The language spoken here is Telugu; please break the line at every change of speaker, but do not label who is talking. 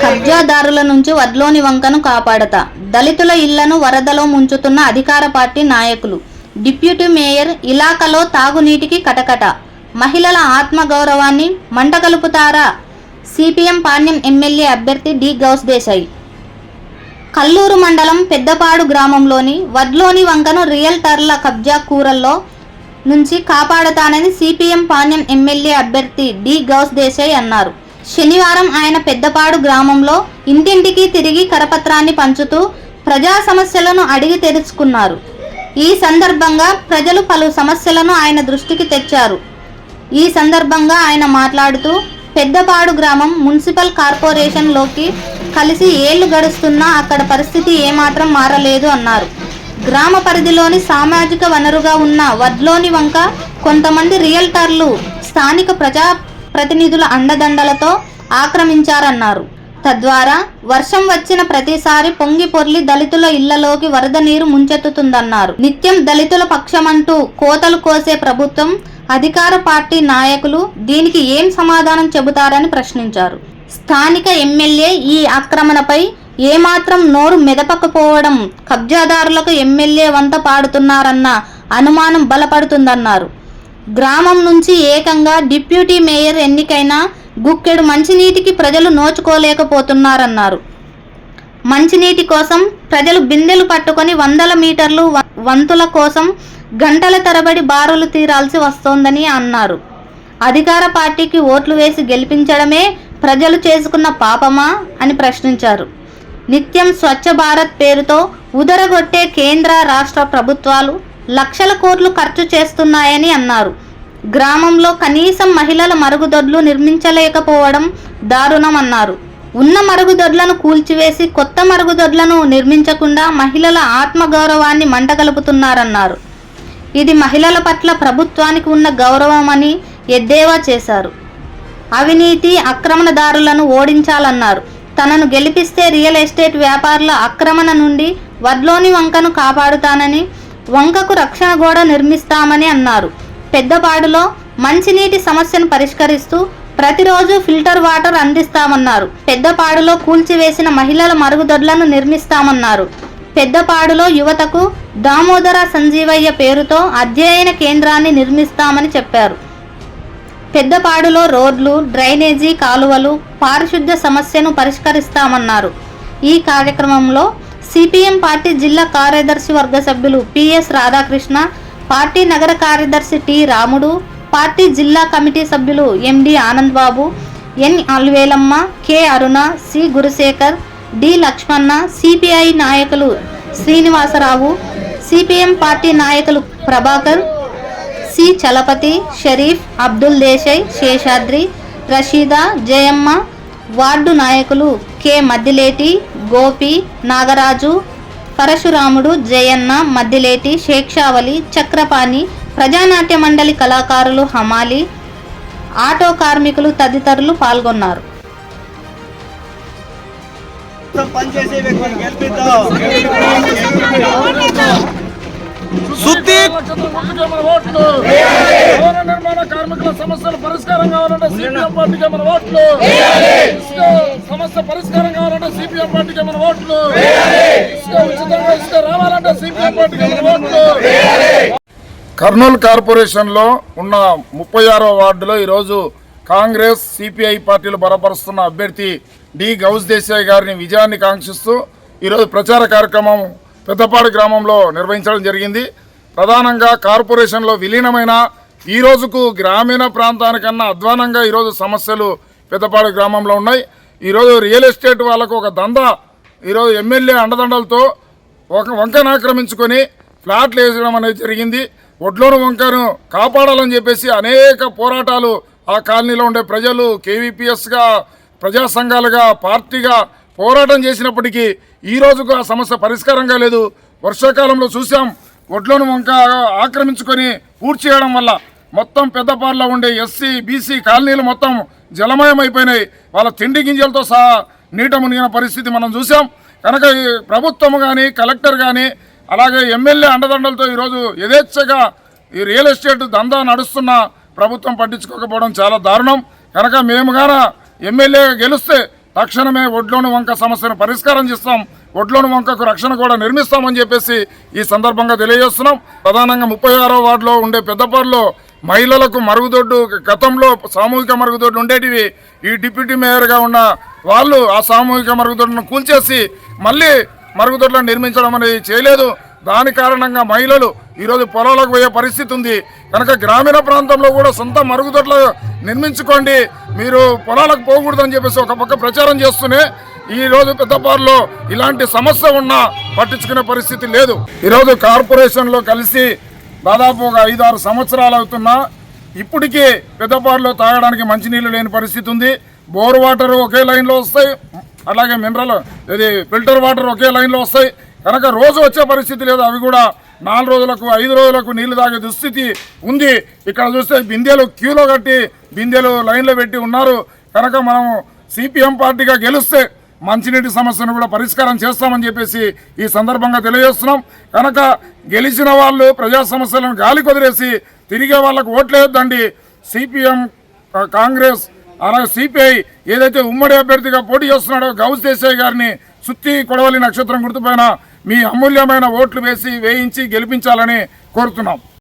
కబ్జాదారుల నుంచి వడ్లోని వంకను కాపాడతా. దళితుల ఇళ్లను వరదలో ముంచుతున్న అధికార పార్టీ నాయకులు. డిప్యూటీ మేయర్ ఇలాకాలో తాగునీటికి కటకట. మహిళల ఆత్మగౌరవాన్ని మంటగలుపుతారా సిపిఎం పాణ్యం ఎమ్మెల్యే అభ్యర్థి డి గౌస్ దేశాయ్. కల్లూరు మండలం పెద్దపాడు గ్రామంలోని వడ్లోని వంకను రియల్టర్ల కబ్జా కూరల్లో నుంచి కాపాడతానని సిపిఎం పాణ్యం ఎమ్మెల్యే అభ్యర్థి డి గౌస్ దేశాయ్ అన్నారు. శనివారం ఆయన పెద్దపాడు గ్రామంలో ఇంటింటికి తిరిగి కరపత్రాన్ని పంచుతూ ప్రజా సమస్యలను అడిగి తెలుసుకున్నారు. ఈ సందర్భంగా ప్రజలు పలు సమస్యలను ఆయన దృష్టికి తెచ్చారు. ఈ సందర్భంగా ఆయన మాట్లాడుతూ పెద్దపాడు గ్రామం మున్సిపల్ కార్పొరేషన్లోకి కలిసి ఏళ్లు గడుస్తున్నా అక్కడ పరిస్థితి ఏమాత్రం మారలేదు అన్నారు. గ్రామ పరిధిలోని సామాజిక వనరుగా ఉన్న వడ్లోని వంక కొంతమంది రియల్టర్లు స్థానిక ప్రజా ప్రతినిధుల అండదండలతో ఆక్రమించారన్నారు. తద్వారా వర్షం వచ్చిన ప్రతిసారి పొంగి పొర్లి దళితుల ఇళ్లలోకి వరద నీరు ముంచెత్తుతుందన్నారు. నిత్యం దళితుల పక్షమంటూ కోతలు కోసే ప్రభుత్వం, అధికార పార్టీ నాయకులు దీనికి ఏం సమాధానం చెబుతారని ప్రశ్నించారు. స్థానిక ఎమ్మెల్యే ఈ ఆక్రమణపై ఏమాత్రం నోరు మెదపకపోవడం కబ్జాదారులకు ఎమ్మెల్యే వంత పాడుతున్నారన్న అనుమానం బలపడుతుందన్నారు. గ్రామం నుంచి ఏకంగా డిప్యూటీ మేయర్ ఎన్నికైన గుక్కెడు మంచినీటికి ప్రజలు నోచుకోలేకపోతున్నారన్నారు. మంచినీటి కోసం ప్రజలు బిందెలు పట్టుకొని వందల మీటర్లు వంతుల కోసం గంటల తరబడి బారులు తీరాల్సి వస్తోందని అన్నారు. అధికార పార్టీకి ఓట్లు వేసి గెలిపించడమే ప్రజలు చేసుకున్న పాపమా అని ప్రశ్నించారు. నిత్యం స్వచ్ఛ భారత్ పేరుతో ఉదరగొట్టే కేంద్ర రాష్ట్ర ప్రభుత్వాలు లక్షల కోట్లు ఖర్చు చేస్తున్నాయని అన్నారు. గ్రామంలో కనీసం మహిళల మరుగుదొడ్లు నిర్మించలేకపోవడం దారుణమన్నారు. ఉన్న మరుగుదొడ్లను కూల్చివేసి కొత్త మరుగుదొడ్లను నిర్మించకుండా మహిళల ఆత్మగౌరవాన్ని మంటగలుపుతున్నారన్నారు. ఇది మహిళల పట్ల ప్రభుత్వానికి ఉన్న గౌరవమని ఎద్దేవా చేశారు. అవినీతి ఆక్రమణదారులను ఓడించాలన్నారు. తనను గెలిపిస్తే రియల్ ఎస్టేట్ వ్యాపారుల ఆక్రమణ నుండి వడ్లోని వంకను కాపాడుతానని, వంకకు రక్షణ గోడ నిర్మిస్తామని అన్నారు. పెద్దపాడులో మంచినీటి సమస్యను పరిష్కరిస్తూ ప్రతిరోజు ఫిల్టర్ వాటర్ అందిస్తామన్నారు. పెద్దపాడులో కూల్చివేసిన మహిళల మరుగుదొడ్లను నిర్మిస్తామన్నారు. పెద్దపాడులో యువతకు దామోదర సంజీవయ్య పేరుతో అధ్యయన కేంద్రాన్ని నిర్మిస్తామని చెప్పారు. పెద్దపాడులో రోడ్లు, డ్రైనేజీ కాలువలు, పారిశుద్ధ్య సమస్యను పరిష్కరిస్తామన్నారు. ఈ కార్యక్రమంలో సిపిఎం పార్టీ జిల్లా కార్యదర్శి వర్గ సభ్యులు పిఎస్ రాధాకృష్ణ, పార్టీ నగర కార్యదర్శి టి రాముడు, పార్టీ జిల్లా కమిటీ సభ్యులు ఎండి ఆనంద్ బాబు, ఎన్ అల్వేలమ్మ, కె అరుణ, సి గురుశేఖర్, డి లక్ష్మణ, సిపిఐ నాయకులు శ్రీనివాసరావు, సిపిఎం పార్టీ నాయకులు ప్రభాకర్, సి చలపతి, షరీఫ్, అబ్దుల్ దేశాయ్, శేషాద్రి, రషీదా, జయమ్మ, వార్డు నాయకులు కె మద్దిలేటి, గోపి, నాగరాజు, పరశురాముడు, జయన్న, మద్దిలేటి, షేక్షావలి, చక్రపాణి, ప్రజానాట్య మండలి కళాకారులు, హమాలి, ఆటో కార్మికులు తదితరులు పాల్గొన్నారు.
నిర్మాణ కార్మికుల సమస్యలు పరిష్కారం కావాలంటే సిపిఎం పార్టీకి మన ఓట్లు, సమస్య పరిష్కారం కావాలంటే సిపిఎం పార్టీకి మన ఓట్లు, ఉచితంగా ఇసుక రావాలంటే సిపిఎం పార్టీకి మన ఓట్లు. కర్నూలు కార్పొరేషన్లో ఉన్న 36వ వార్డులో ఈరోజు కాంగ్రెస్, సిపిఐ పార్టీలు బలపరుస్తున్న అభ్యర్థి డి గౌస్ దేశాయ్ గారిని విజయాన్ని కాంక్షిస్తూ ఈరోజు ప్రచార కార్యక్రమం పెద్దపాడు గ్రామంలో నిర్వహించడం జరిగింది. ప్రధానంగా కార్పొరేషన్లో విలీనమైన ఈ రోజుకు గ్రామీణ ప్రాంతానికన్నా అధ్వానంగా ఈరోజు సమస్యలు పెద్దపాడు గ్రామంలో ఉన్నాయి. ఈరోజు రియల్ ఎస్టేట్ వాళ్ళకు ఒక దందా ఈరోజు ఎమ్మెల్యే అండదండలతో ఒక వంకను ఆక్రమించుకొని ఫ్లాట్లు వేసడం అనేది జరిగింది. వడ్లోని వంకను కాపాడాలని చెప్పేసి అనేక పోరాటాలు ఆ కాలనీలో ఉండే ప్రజలు కేవీపీఎస్గా, ప్రజా సంఘాలుగా, పార్టీగా పోరాటం చేసినప్పటికీ ఈ రోజుకు ఆ సమస్య పరిష్కారంగా లేదు. వర్షాకాలంలో చూసాం, వడ్లోని వంక ఆక్రమించుకొని పూర్తి చేయడం వల్ల మొత్తం పెద్దపాడులో ఉండే ఎస్సీ, బీసీ కాలనీలు మొత్తం జలమయం అయిపోయినాయి. వాళ్ళ తిండి గింజలతో సహా నీట మునిగిన పరిస్థితి మనం చూసాం. కనుక ఈ ప్రభుత్వం కానీ, కలెక్టర్ కానీ, అలాగే ఎమ్మెల్యే అండదండలతో ఈరోజు యథేచ్ఛగా ఈ రియల్ ఎస్టేట్ దందా నడుస్తున్న ప్రభుత్వం పట్టించుకోకపోవడం చాలా దారుణం. కనుక మేము గాన ఎమ్మెల్యే గెలిస్తే తక్షణమే ఒడ్లోని వంక సమస్యను పరిష్కారం చేస్తాం, ఒడ్లోని వంకకు రక్షణ కూడా నిర్మిస్తామని చెప్పేసి ఈ సందర్భంగా తెలియజేస్తున్నాం. ప్రధానంగా 36వ వార్డులో ఉండే పెద్దపాడులో మహిళలకు మరుగుదొడ్డు, గతంలో సామూహిక మరుగుదొడ్లు ఉండేటివి. ఈ డిప్యూటీ మేయర్గా ఉన్న వాళ్ళు ఆ సామూహిక మరుగుదొడ్లను కూల్చేసి మళ్ళీ మరుగుదొడ్లను నిర్మించడం అనేది చేయలేదు. దాని కారణంగా మహిళలు ఈరోజు పొలాలకు పోయే పరిస్థితి ఉంది. కనుక గ్రామీణ ప్రాంతంలో కూడా సొంత మరుగుదొడ్లు నిర్మించుకోండి, మీరు పొలాలకు పోకూడదని చెప్పేసి ఒక పక్క ప్రచారం చేస్తూనే ఈరోజు పెద్దపాడులో ఇలాంటి సమస్య ఉన్నా పట్టించుకునే పరిస్థితి లేదు. ఈరోజు కార్పొరేషన్లో కలిసి దాదాపు ఒక 5-6 సంవత్సరాలు అవుతున్నా ఇప్పటికీ పెద్దపాడులో తాగడానికి మంచినీళ్ళు లేని పరిస్థితి ఉంది. బోర్ వాటర్ ఒకే లైన్లో వస్తాయి, అలాగే మినరల్ ఇది ఫిల్టర్ వాటర్ ఒకే లైన్లో వస్తాయి. కనుక రోజు వచ్చే పరిస్థితి లేదు. అవి కూడా 4 రోజులకు 5 రోజులకు నీళ్లు తాగే దుస్థితి ఉంది. ఇక్కడ చూస్తే బిందెలు క్యూలో కట్టి బిందెలు లైన్లో పెట్టి ఉన్నారు. కనుక మనం సిపిఎం పార్టీగా గెలిస్తే మంచినీటి సమస్యను కూడా పరిష్కారం చేస్తామని చెప్పేసి ఈ సందర్భంగా తెలియజేస్తున్నాం. కనుక గెలిచిన వాళ్ళు ప్రజా సమస్యలను గాలి కొదిలేసి తిరిగే వాళ్ళకు ఓట్లేయొద్దండి. సిపిఎం, కాంగ్రెస్, అలాగే సిపిఐ ఏదైతే ఉమ్మడి అభ్యర్థిగా పోటీ చేస్తున్నాడో గౌస్ దేశాయ్ గారిని సుత్తి కొడవలి నక్షత్రం గుర్తుపైన మీ అమూల్యమైన ఓట్లు వేయించి గెలిపించాలని కోరుతున్నాం.